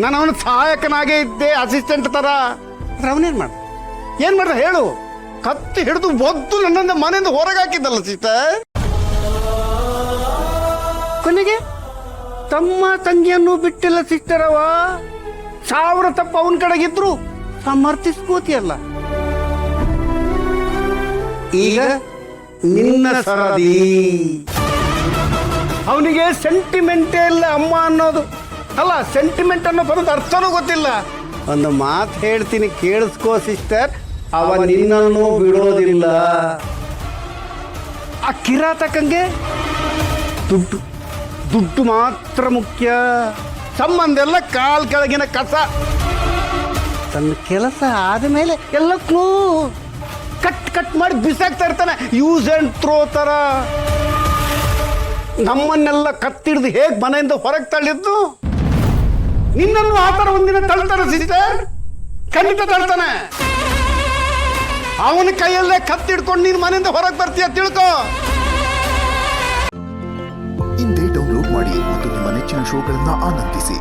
ನಾನು ಅವನ ಸಹಾಯಕನಾಗೇ ಇದ್ದೆ, ಅಸಿಸ್ಟೆಂಟ್ ತರ. ಅವನೇನ್ ಮಾಡ್ದ ಹೇಳು? ಕತ್ತಿ ಹಿಡಿದು ಒದ್ದು ನನ್ನಿಂದ ಮನೆಯಿಂದ ಹೊರಗೆ ಹಾಕಿದ್ದಲ್ಲ ಸಿಸ್ಟರ್. ಕೊನೆಗೆ ತಮ್ಮ ತಂಗಿಯನ್ನು ಬಿಟ್ಟಿಲ್ಲ ಸಿಸ್ಟರ್. ಅವ 1000 ತಪ್ಪು ಅವನ ಕಡೆಗಿದ್ರು ಸಮರ್ಥಿಸ್ಕೋತಿಯಲ್ಲ. ಈಗ ನಿನ್ನ ಸರದಿ. ಅವನಿಗೆ ಸೆಂಟಿಮೆಂಟೇ ಇಲ್ಲ ಅಮ್ಮ ಅನ್ನೋದು. ಅಲ್ಲ, ಸೆಂಟಿಮೆಂಟ್ ಅನ್ನೋ ಬರೋದು ಅರ್ಥನೂ ಗೊತ್ತಿಲ್ಲ. ಒಂದು ಮಾತು ಹೇಳ್ತೀನಿ, ಕೇಳಿಸ್ಕೋ ಸಿಸ್ಟರ್. ಅವ ನಿನ್ನನ್ನು ಬಿಡೋದಿಲ್ಲ. ಆ ಕಿರಾತಕಂಗೆ ದುಡ್ಡು ದುಡ್ಡು ಮಾತ್ರ ಮುಖ್ಯ. ಸಂಬಂಧ ಎಲ್ಲ ಕಾಲ್ ಕೆಳಗಿನ ಕಸ. ತನ್ನ ಕೆಲಸ ಆದಮೇಲೆ ಎಲ್ಲ ಕಟ್ ಮಾಡಿ ಬಿಸಾಕ್ತಾ ಇರ್ತಾನೆ, ಯೂಸ್ ಅಂಡ್ ಥ್ರೋ ತರ. ನಮ್ಮನ್ನೆಲ್ಲ ಕತ್ತಿಡ್ದು ಹೇಗೆ ಮನೆಯಿಂದ ಹೊರಗೆ ತಳ್ಳಿದ್ದು, ನಿನ್ನನ್ನು ಆ ಥರ ಒಂದಿನ ತಳ್ತಾನೆ ಸಿಸ್ಟರ್. ಖಂಡಿತ ತಳ್ತಾನೆ. ಅವನ ಕೈಯಲ್ಲೇ ಕತ್ತಿಡ್ಕೊಂಡು ನೀನು ಮನೆಯಿಂದ ಹೊರಗೆ ಬರ್ತೀಯ ತಿಳ್ಕೊ. ಇಂದೇ ಡೌನ್ಲೋಡ್ ಮಾಡಿ ಮತ್ತು ನಿಮ್ಮ ನೆಚ್ಚಿನ ಶೋಗಳನ್ನು ಆನಂದಿಸಿ.